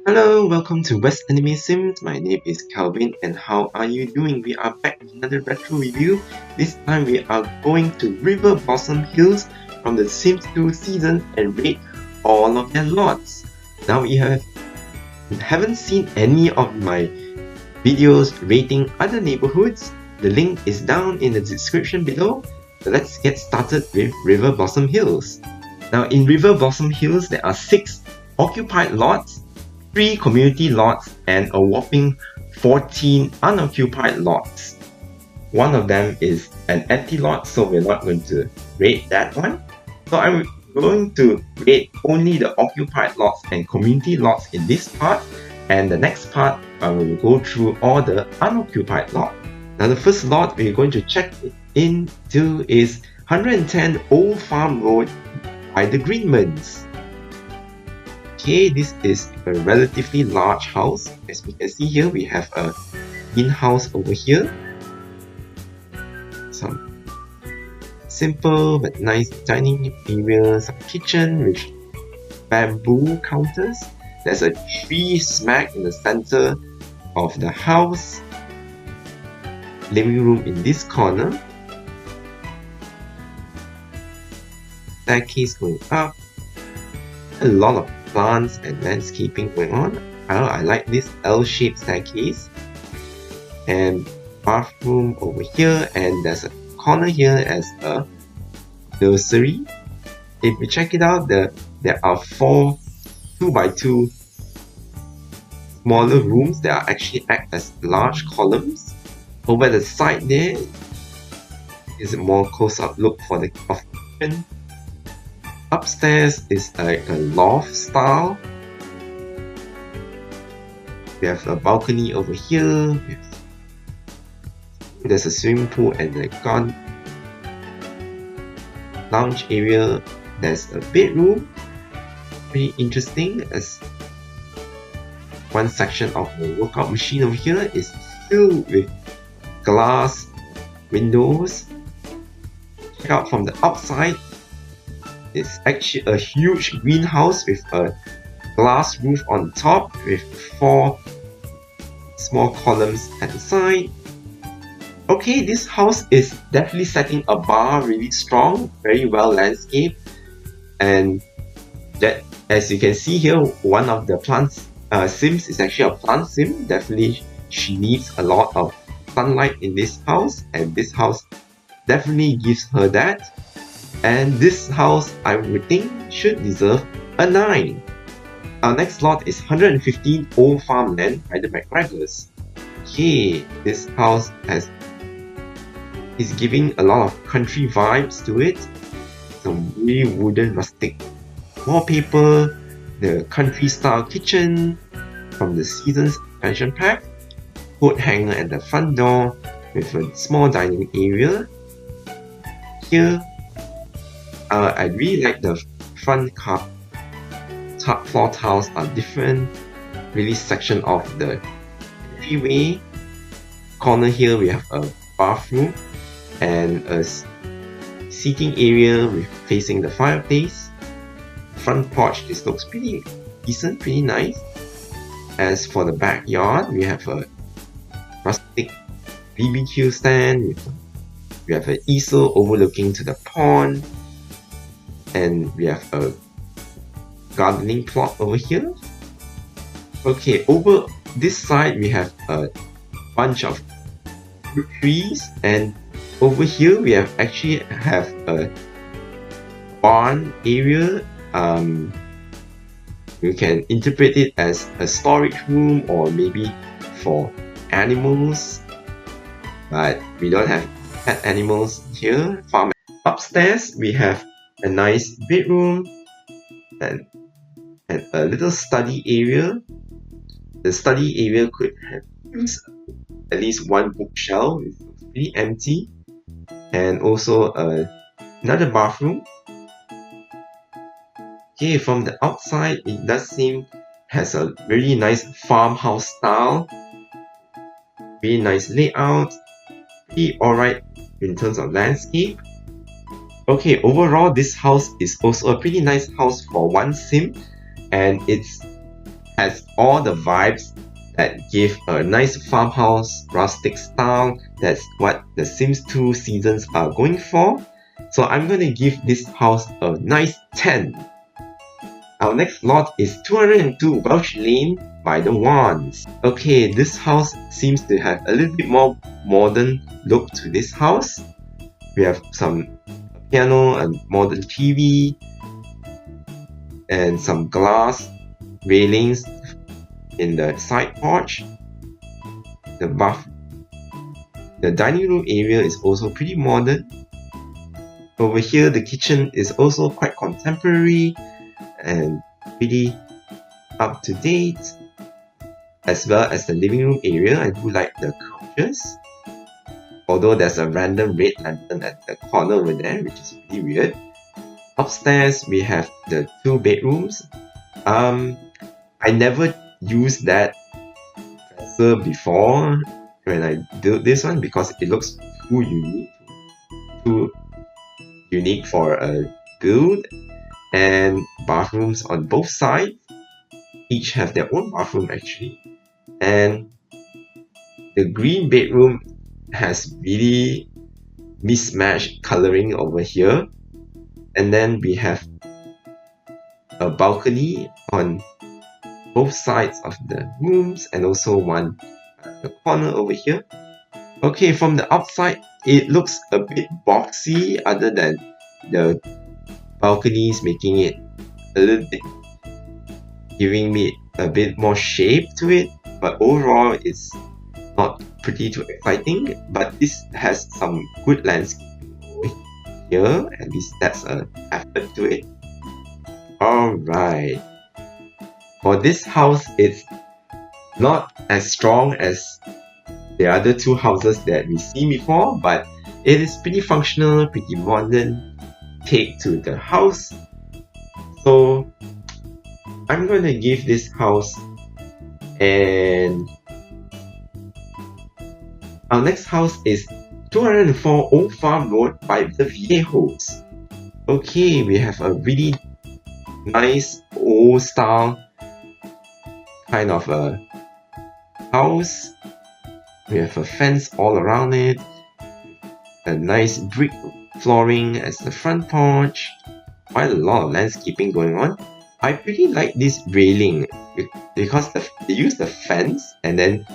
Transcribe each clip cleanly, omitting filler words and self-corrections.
Hello, welcome to West Anime Sims. My name is Calvin, and how are you doing? We are back with another retro review. This time we are going to Riverblossom Hills from the Sims 2 season and rate all of their lots. Now we haven't seen any of my videos rating other neighborhoods. The link is down in the description below. So let's get started with Riverblossom Hills. Now in Riverblossom Hills there are 6 occupied lots, 3 community lots, and a whopping 14 unoccupied lots. One of them is an empty lot, so we're not going to rate that one. So I'm going to rate only the occupied lots and community lots in this part, and the next part I will go through all the unoccupied lots. Now the first lot we're going to check into is 110 Old Farm Road by the Greenmans. Okay, this is a relatively large house. As we can see here, we have a greenhouse over here. Some simple but nice dining area, some kitchen with bamboo counters. There's a tree smack in the center of the house. Living room in this corner. Staircase going up. A lot of plants and landscaping going on. I like this L-shaped staircase. And bathroom over here, and there's a corner here as a nursery. If we check it out, there are 4 2x2 smaller rooms that are actually act as large columns. Over at the side there is a more close-up look for the kitchen. Upstairs is like a loft style. We have a balcony over here. There's a swimming pool and a garden lounge area. There's a bedroom. Pretty interesting, as one section of the workout machine over here is filled with glass windows. Check out from the outside. It's actually a huge greenhouse with a glass roof on top with 4 small columns at the side. Okay, this house is definitely setting a bar really strong, very well landscaped, and that, as you can see here, one of the plants sims is actually a plant sim. Definitely she needs a lot of sunlight in this house, and this house definitely gives her that. And this house, I would think, should deserve a 9. Our next lot is 115 Old Farmland by the McGreggors. Okay, this house is giving a lot of country vibes to it. Some really wooden rustic wallpaper, the country style kitchen from the season's expansion pack, coat hanger at the front door with a small dining area. Here, I really like the front floor tiles are different, really section of the entryway. Corner here we have a bathroom and a seating area with facing the fireplace. Front porch, this looks pretty decent, pretty nice. As for the backyard, we have a rustic BBQ stand. We have an easel overlooking to the pond. And we have a gardening plot over here. Okay, over this side we have a bunch of fruit trees, and over here we actually have a barn area. You can interpret it as a storage room or maybe for animals, but we don't have pet animals here. Farm. Upstairs we have a nice bedroom and a little study area. The study area could have used at least one bookshelf, it's pretty empty, and also another bathroom. Okay, from the outside it does seem has a really nice farmhouse style, really nice layout, pretty alright in terms of landscape. Okay, overall this house is also a pretty nice house for one sim, and it's has all the vibes that give a nice farmhouse rustic style. That's what the Sims 2 seasons are going for. So I'm going to give this house a nice 10. Our next lot is 202 Welsh Lane by the Wands. Okay, this house seems to have a little bit more modern look to this house. We have some piano and modern TV and some glass railings in the side porch. The dining room area is also pretty modern. Over here, the kitchen is also quite contemporary and pretty up to date, as well as the living room area. I do like the couches, although there's a random red lantern at the corner over there, which is really weird. Upstairs, we have the 2 bedrooms. I never used that dresser before when I built this one because it looks too unique for a build. And bathrooms on both sides, each have their own bathroom actually. And the green bedroom has really mismatched coloring over here. And then we have a balcony on both sides of the rooms and also one at the corner over here. Okay, from the outside, it looks a bit boxy other than the balconies making it a little bit, giving me a bit more shape to it, but overall it's not pretty too exciting. But this has some good landscaping over here, at least that's an effort to it. Alright, for this house, it's not as strong as the other 2 houses that we see before, but it is pretty functional, pretty modern take to the house. So I'm going to give this house and our next house is 204 Old Farm Road by the Viejos. Okay, we have a really nice old style kind of a house. We have a fence all around it, a nice brick flooring as the front porch, quite a lot of landscaping going on. I really like this railing because they use the fence and then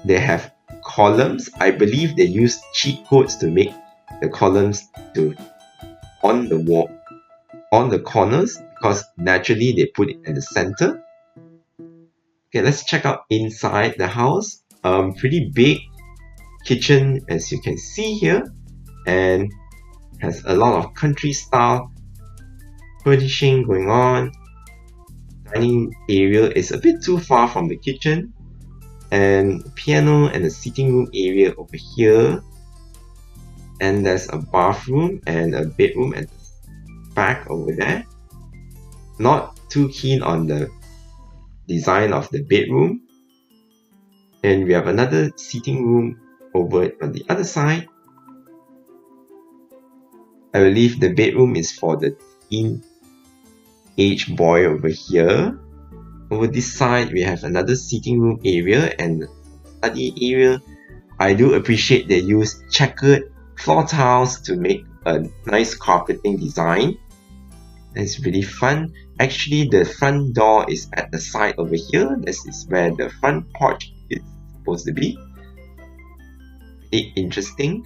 they have columns. I believe they use cheat codes to make the columns to on the wall, on the corners, because naturally they put it at the center. Okay, let's check out inside the house. Pretty big kitchen as you can see here, and has a lot of country style furnishing going on. Dining area is a bit too far from the kitchen, and piano and a sitting room area over here. And there's a bathroom and a bedroom at the back over there. Not too keen on the design of the bedroom. And we have another sitting room over on the other side. I believe the bedroom is for the teenage boy over here. Over this side, we have another sitting room area and study area. I do appreciate they use checkered floor tiles to make a nice carpeting design. It's really fun. Actually, the front door is at the side over here. This is where the front porch is supposed to be. Pretty interesting.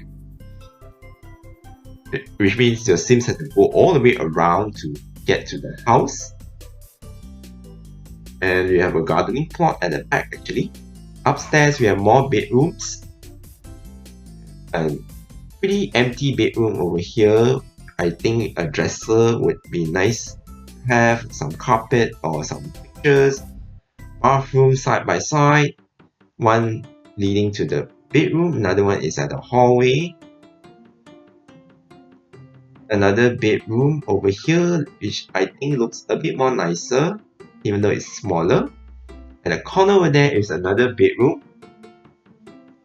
Which means your Sims have to go all the way around to get to the house. And we have a gardening plot at the back actually. Upstairs we have more bedrooms. A pretty empty bedroom over here. I think a dresser would be nice to have, some carpet or some pictures. Bathroom side by side. One leading to the bedroom, another one is at the hallway. Another bedroom over here, which I think looks a bit more nicer, even though it's smaller. At the corner over there is another bedroom,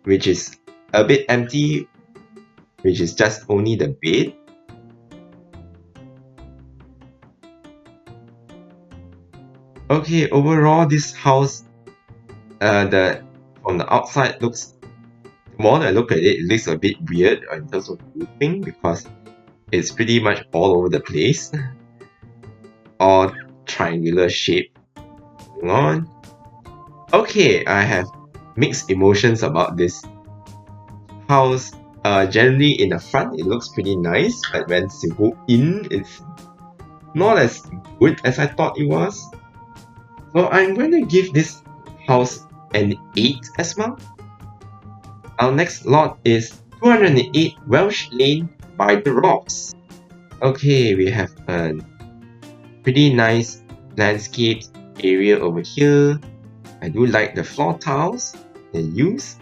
which is a bit empty, which is just only the bed. Okay, overall this house, from the outside looks, the more I look at it, it looks a bit weird in terms of roofing because it's pretty much all over the place, all triangular shape. Moving on. Okay, I have mixed emotions about this house. Generally in the front it looks pretty nice, but once you go in, it's not as good as I thought it was. So I'm going to give this house an 8 as well. Our next lot is 208 Welsh Lane by the Roths. Okay, we have a pretty nice landscape area over here. I do like the floor tiles they use.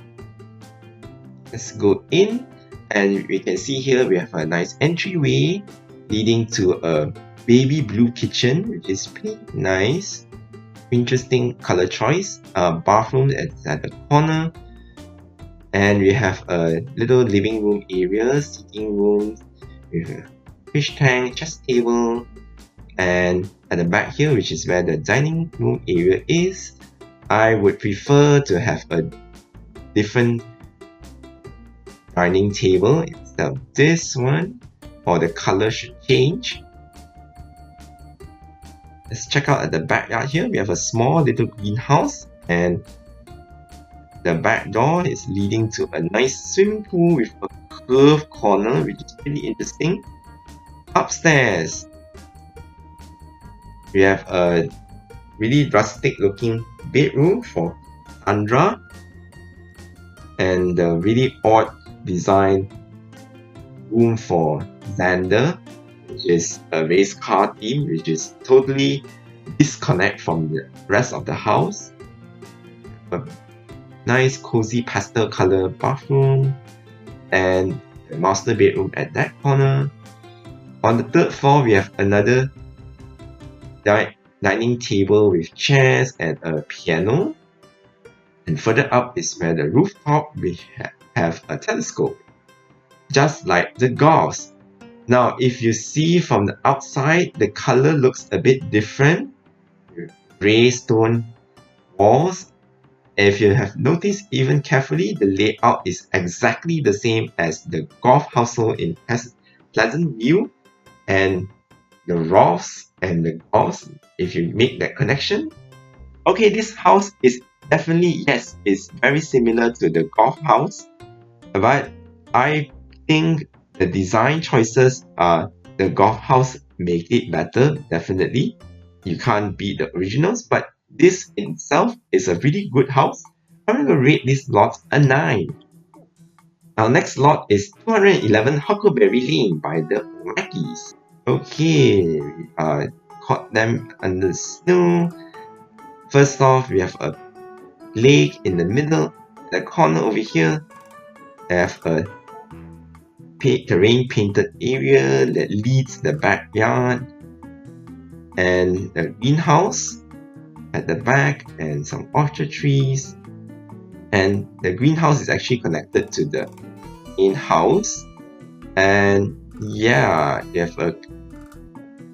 Let's go in, and we can see here we have a nice entryway leading to a baby blue kitchen, which is pretty nice. Interesting color choice. Bathroom at the corner, and we have a little living room area, sitting room with a fish tank, chest table, and at the back here, which is where the dining room area is, I would prefer to have a different dining table instead of this one, or the color should change. Let's check out at the backyard here. We have a small little greenhouse, and the back door is leading to a nice swimming pool with a curved corner, which is really interesting. Upstairs, we have a really rustic looking bedroom for Sandra, and the really odd design room for Xander, which is a race car theme, which is totally disconnect from the rest of the house. A nice cozy pastel color bathroom, and the master bedroom at that corner. On the third floor, we have another dining table with chairs and a piano. And further up is where the rooftop we have a telescope, just like the Goths. Now, if you see from the outside, the color looks a bit different. Gray stone walls. If you have noticed even carefully, the layout is exactly the same as the Goth household in Pleasant View and the Roths and the Goths, if you make that connection. Okay, this house is definitely, yes, it's very similar to the Goth house, but I think the design choices the Goth house make it better, definitely. You can't beat the originals, but this in itself is a really good house. I'm going to rate this lot a 9. Our next lot is 211 Huckleberry Lane by the Mackies. Okay, we caught them under the snow. First off, we have a lake in the middle. The corner over here, I have a terrain painted area that leads the backyard, and a greenhouse at the back, and some orchard trees. And the greenhouse is actually connected to the main house. And yeah, you have a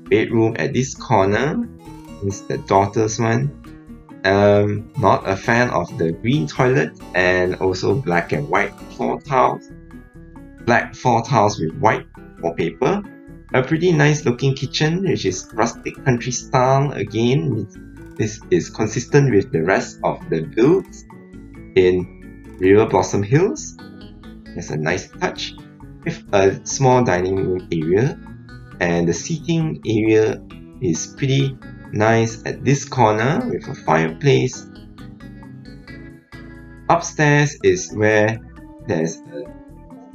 bedroom at this corner. It's the daughter's one. Not a fan of the green toilet, and also black and white floor tiles. Black floor tiles with white wallpaper. A pretty nice looking kitchen, which is rustic country style. Again, this is consistent with the rest of the builds in Riverblossom Hills. There's a nice touch with a small dining room area, and the seating area is pretty nice at this corner with a fireplace. Upstairs is where there's a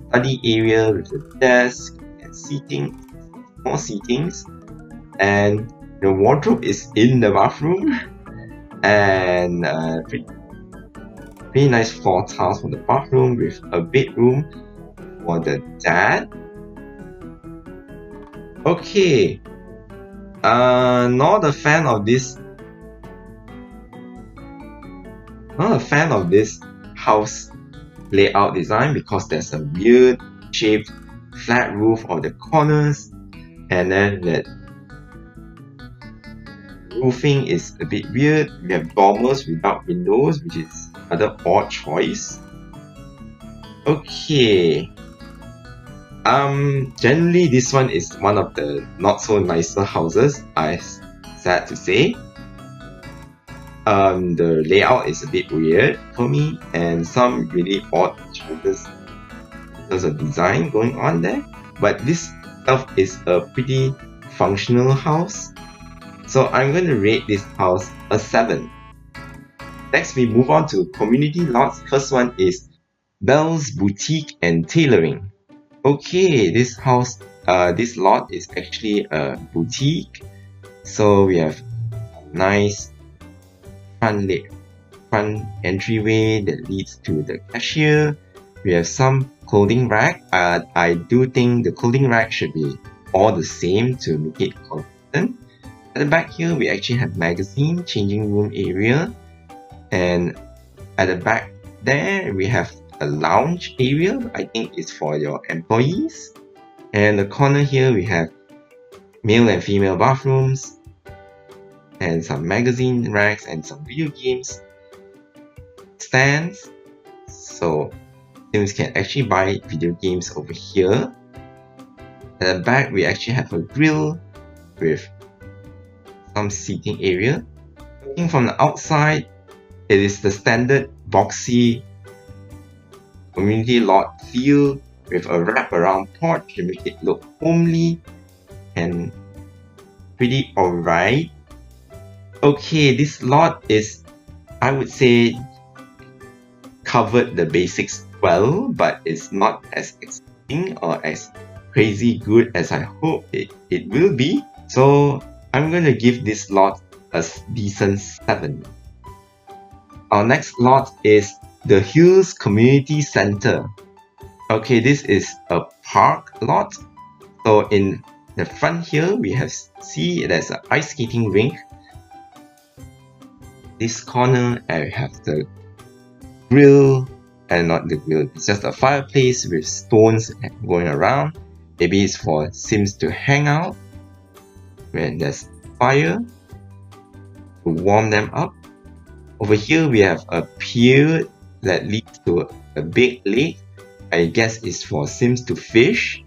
study area with a desk and seating, more seatings, and the wardrobe is in the bathroom, and pretty nice floor tiles for the bathroom with a bedroom for the dad. Okay, not a fan of this. Not a fan of this house layout design because there's a weird shaped flat roof on the corners, and then that roofing is a bit weird. We have dormers without windows, which is another odd choice. Okay. Generally this one is one of the not so nicer houses, I sad to say. The layout is a bit weird for me, and some really odd choices in terms of design going on there. But this itself is a pretty functional house, so I'm going to rate this house a 7. Next, we move on to community lots. First one is Belle's Boutique and Tailoring. Okay, this lot is actually a boutique. So we have nice front entryway that leads to the cashier. We have some clothing rack. I do think the clothing rack should be all the same to make it consistent. At the back here, we actually have magazine, changing room area. And at the back there, we have a lounge area. I think it's for your employees. And the corner here, we have male and female bathrooms, and some magazine racks and some video games stands. So Sims can actually buy video games over here. At the back, we actually have a grill with some seating area. Looking from the outside, it is the standard boxy community lot feel with a wraparound porch to make it look homely and pretty alright. Okay, this lot is, I would say, covered the basics well, but it's not as exciting or as crazy good as I hope it will be. So I'm going to give this lot a decent 7. Our next lot is the Hills Community Center. Okay, this is a park lot. So in the front here, we have there's an ice skating rink. This corner, I have the grill, and not the grill, it's just a fireplace with stones going around. Maybe it's for Sims to hang out when there's fire to warm them up. Over here, we have a pier that leads to a big lake. I guess it's for Sims to fish.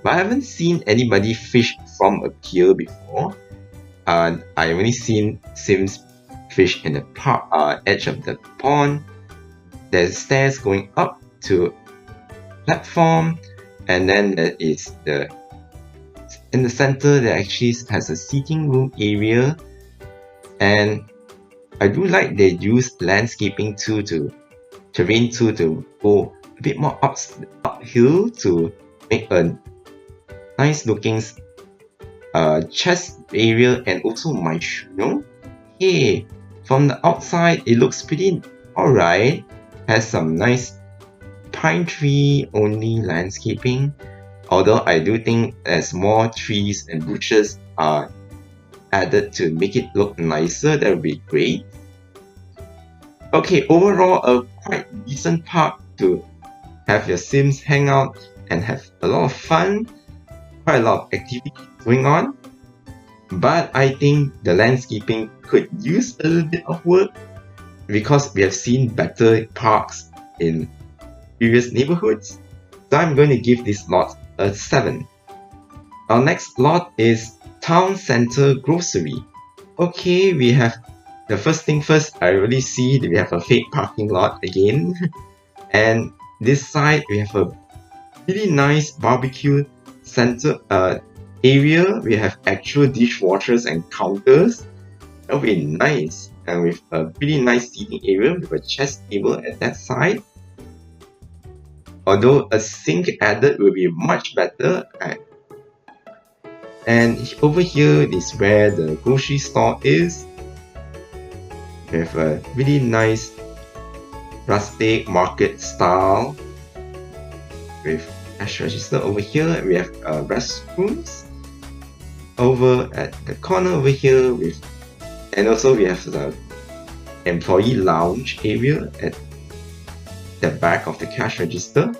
But I haven't seen anybody fish from a pier before. I only seen Sims fish in the edge of the pond. There's stairs going up to platform, and then there is in the center there actually has a seating room area, and I do like they use landscaping terrain tool to go a bit more uphill to make a nice looking chest area and also mushroom. Hey, from the outside it looks pretty alright. Has some nice pine tree only landscaping, although I do think as more trees and bushes are added to make it look nicer, that would be great. Okay, overall a quite decent park to have your Sims hang out and have a lot of fun, quite a lot of activities going on. But I think the landscaping could use a little bit of work, because we have seen better parks in previous neighborhoods. So I'm going to give this lot a 7. Our next lot is Town Center Grocery. Okay, we have the first thing first, I already see that we have a fake parking lot again. And this side we have a really nice barbecue center area. We have actual dishwashers and counters. That would be nice, and with a pretty nice seating area with a chess table at that side. Although a sink added will be much better. And over here is where the grocery store is. We have a really nice rustic market style with cash register over here. We have restrooms over at the corner over here and also we have the employee lounge area at the back of the cash register.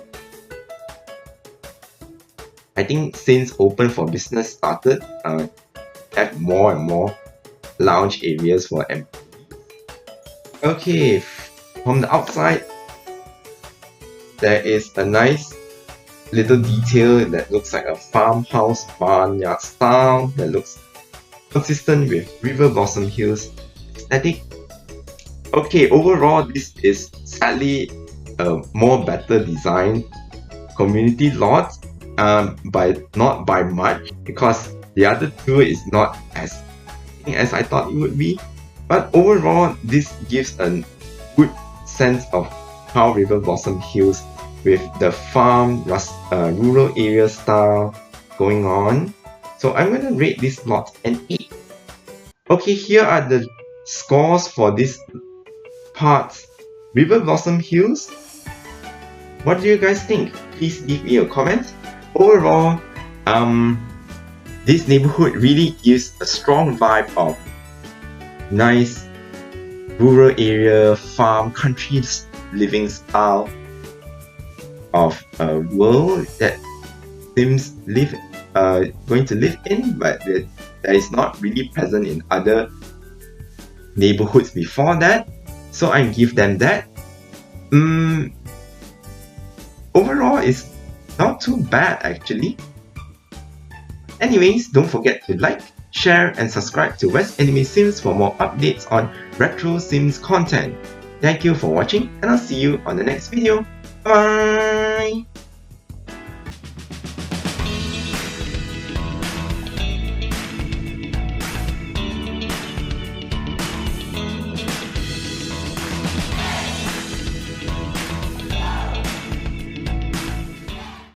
I think since open for business started, have more and more lounge areas for employees. Okay, from the outside, there is a nice little detail that looks like a farmhouse barnyard style that looks consistent with Riverblossom Hills aesthetic. Okay, overall this is sadly a more better designed community lot, not by much, because the other two is not as I thought it would be. But overall, this gives a good sense of how Riverblossom Hills with the farm, rural area style going on. So I'm going to rate this lot an 8. Okay, here are the scores for this part. Riverblossom Hills, what do you guys think? Please leave me a comment. Overall, this neighborhood really gives a strong vibe of nice rural area, farm, country living style of a world that seems going to live in, but that is not really present in other neighborhoods before that. So I give them that. Overall, it's not too bad actually. Anyways, don't forget to like, share and subscribe to West Anime Sims for more updates on retro Sims content. Thank you for watching and I'll see you on the next video. Bye!